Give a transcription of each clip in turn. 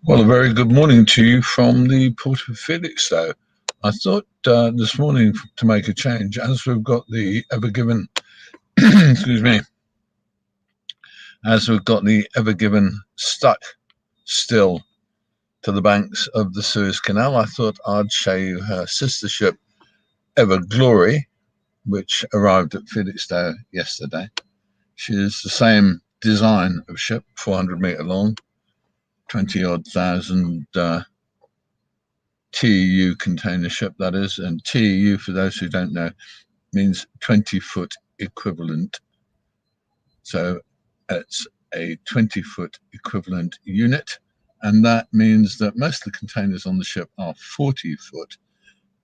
Well, a very good morning to you from the port of Felixstowe. I thought this morning to make a change, as we've got the Ever Given, excuse me, as we've got the Ever Given stuck still to the banks of the Suez Canal. I thought I'd show you her sister ship, Ever Glory, which arrived at Felixstowe yesterday. She is the same design of ship, 400-metre long, 20-odd thousand TEU container ship, that is, and TEU, for those who don't know, means 20-foot equivalent. So it's a 20-foot equivalent unit, and that means that most of the containers on the ship are 40-foot,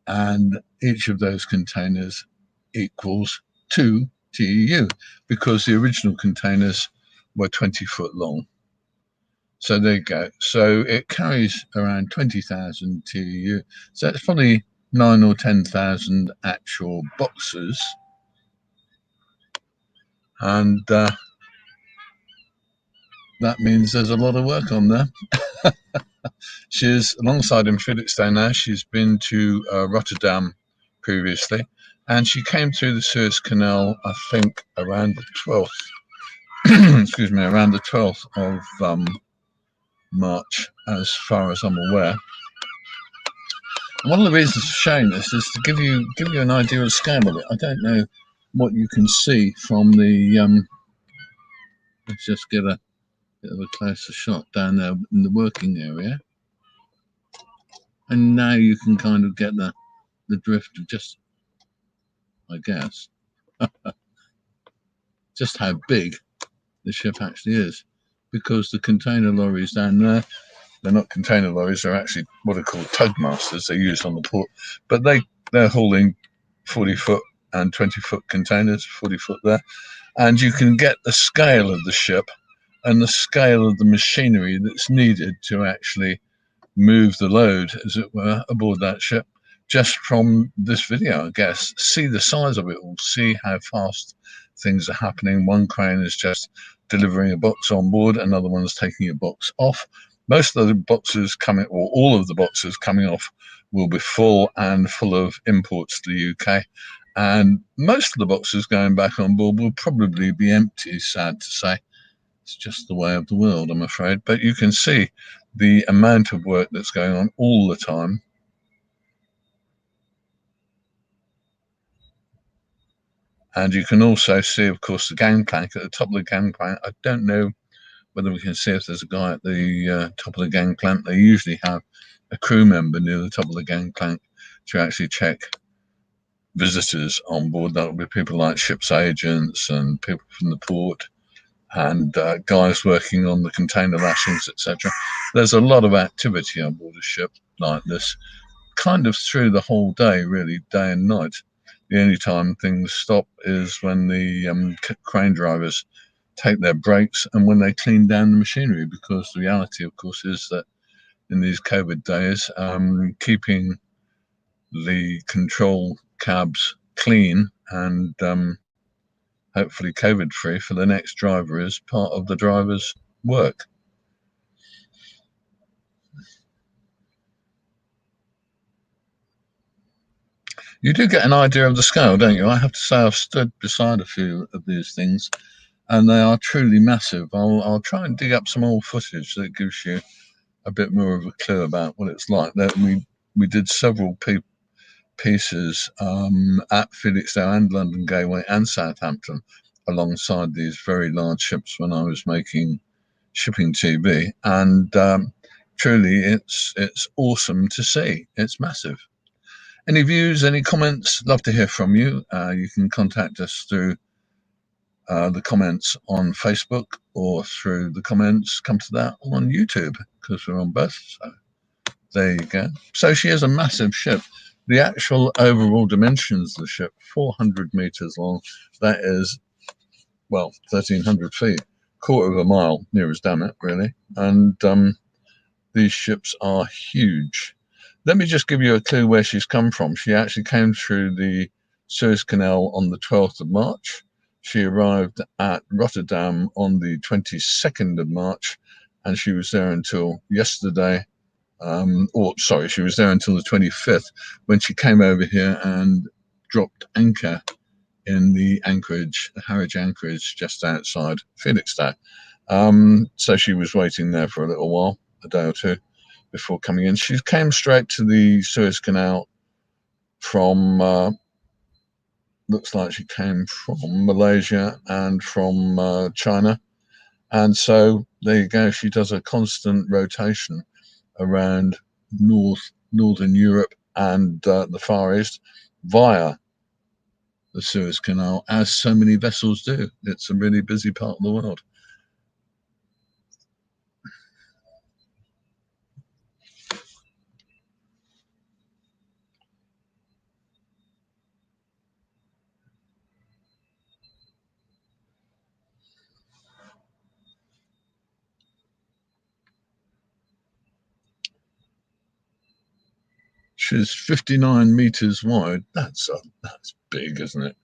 and each of those containers equals 2 TEU, because the original containers were 20-foot long. So there you go. So it carries around 20,000 TEU. So it's probably 9 or 10,000 actual boxes. And that means there's a lot of work on there. She's alongside in Felixstowe now. She's been to Rotterdam previously. And she came through the Suez Canal, I think, around the 12th. Excuse me, around the 12th of March, as far as I'm aware. One of the reasons for showing this is to give you an idea of the scale of it. I don't know what you can see from the. Let's just get a bit of a closer shot down there in the working area, and now you can kind of get the drift of just, I guess, just how big the ship actually is, because the container lorries down there, they're not container lorries, they're actually what are called tug masters. They're used on the port, but they're hauling 40-foot and 20-foot containers, 40-foot there, and you can get the scale of the ship and the scale of the machinery that's needed to actually move the load, as it were, aboard that ship, just from this video, I guess. See the size of it all, see how fast things are happening. One crane is just delivering a box on board, another one's taking a box off. Most of the boxes coming, or all of the boxes coming off, will be full and full of imports to the UK. And most of the boxes going back on board will probably be empty, sad to say. It's just the way of the world, I'm afraid. But you can see the amount of work that's going on all the time. And you can also see, of course, the gangplank. At the top of the gangplank, I don't know whether we can see if there's a guy at the top of the gangplank. They usually have a crew member near the top of the gangplank to actually check visitors on board. That would be people like ship's agents and people from the port, and guys working on the container lashings, etc. There's a lot of activity on board a ship like this, kind of through the whole day, really, day and night. The only time things stop is when the crane drivers take their breaks and when they clean down the machinery, because the reality, of course, is that in these COVID days, keeping the control cabs clean and hopefully COVID free for the next driver is part of the driver's work. You do get an idea of the scale, don't you? I have to say I've stood beside a few of these things and they are truly massive. I'll try and dig up some old footage that gives you a bit more of a clue about what it's like. That we did several pieces at Felixstowe and London Gateway and Southampton alongside these very large ships when I was making shipping TV, and truly it's awesome to see. It's massive. Any views, any comments? Love to hear from you. You can contact us through the comments on Facebook or through the comments, come to that, on YouTube, because we're on both. So there you go. So she is a massive ship. The actual overall dimensions of the ship, 400 meters long. That is, well, 1,300 feet, quarter of a mile, near as damn it, really. And these ships are huge. Let me just give you a clue where she's come from. She actually came through the Suez Canal on the 12th of March. She arrived at Rotterdam on the 22nd of March, and she was there until yesterday. She was there until the 25th, when she came over here and dropped anchor in the Harwich anchorage just outside Felixstowe. So she was waiting there for a little while, a day or two, before coming in. She came straight to the Suez Canal from, looks like she came from Malaysia and from China. And so there you go. She does a constant rotation around Northern Europe and the Far East via the Suez Canal, as so many vessels do. It's a really busy part of the world. She's 59 meters wide. That's big, isn't it?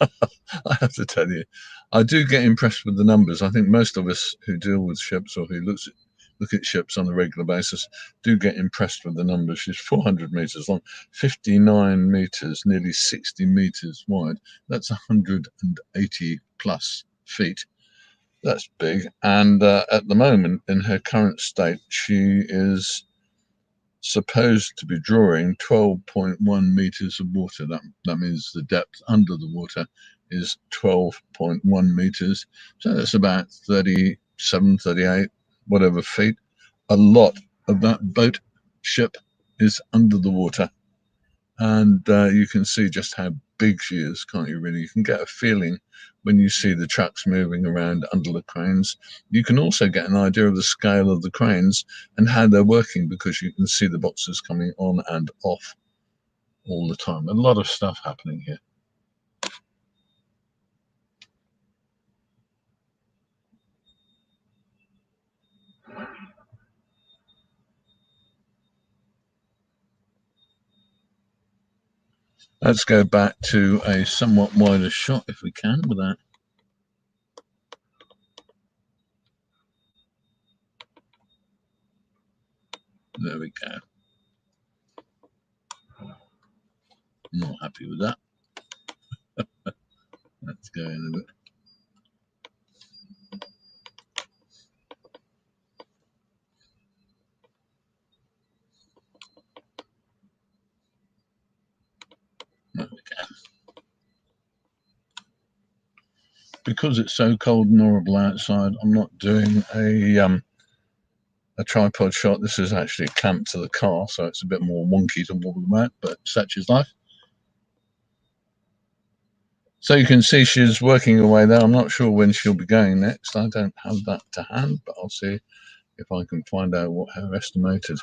I have to tell you, I do get impressed with the numbers. I think most of us who deal with ships or who look at ships on a regular basis do get impressed with the numbers. She's 400 meters long, 59 meters, nearly 60 meters wide. That's 180 plus feet. That's big. And at the moment, in her current state, she is supposed to be drawing 12.1 meters of water. That means the depth under the water is 12.1 meters. So that's about 37, 38, whatever feet. A lot of that boat ship is under the water. And you can see just how big she is, can't you, really? You can get a feeling when you see the trucks moving around under the cranes. You can also get an idea of the scale of the cranes and how they're working, because you can see the boxes coming on and off all the time. A lot of stuff happening here. Let's go back to a somewhat wider shot if we can with that. There we go. I'm not happy with that. Let's go in a bit. There we go. Because it's so cold and horrible outside, I'm not doing a tripod shot. This is actually clamped to the car, so it's a bit more wonky to wobble about, but such is life. So you can see she's working away there. I'm not sure when she'll be going next. I don't have that to hand, but I'll see if I can find out what her estimated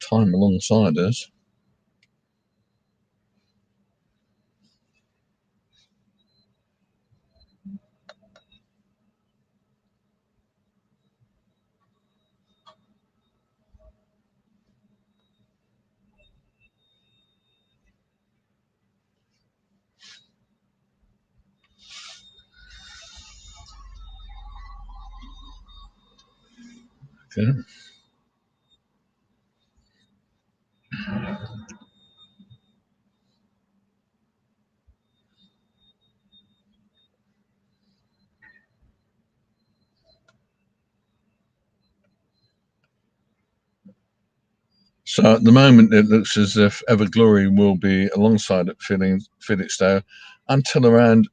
time alongside is. Okay. So at the moment, it looks as if Everglory will be alongside at Felixstowe until around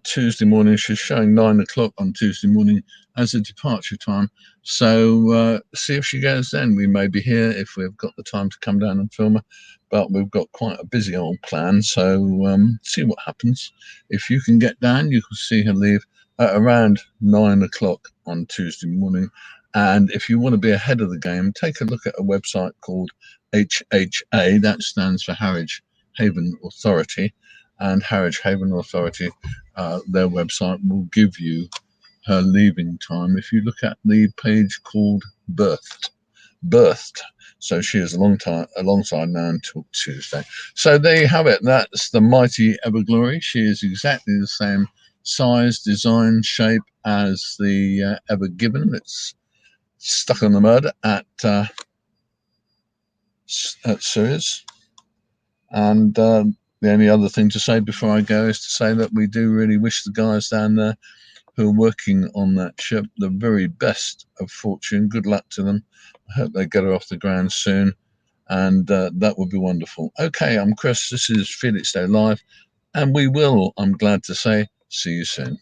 Tuesday morning. She's showing 9 o'clock on Tuesday morning as a departure time. So see if she goes then. We may be here if we've got the time to come down and film her. But we've got quite a busy old plan. So see what happens. If you can get down, you can see her leave at around 9 o'clock on Tuesday morning. And if you want to be ahead of the game, take a look at a website called HHA. That stands for Harwich Haven Authority. And Harwich Haven Authority, their website will give you her leaving time. If you look at the page called Birthed. So she is alongside now until Tuesday. So there you have it. That's the mighty Everglory. She is exactly the same size, design, shape as the Ever Given. It's stuck on the mud at Suez. And the only other thing to say before I go is to say that we do really wish the guys down there who are working on that ship the very best of fortune. Good luck to them. I hope they get her off the ground soon, and that would be wonderful. Okay, I'm Chris. This is Felixstowe Live, and we will, I'm glad to say, see you soon.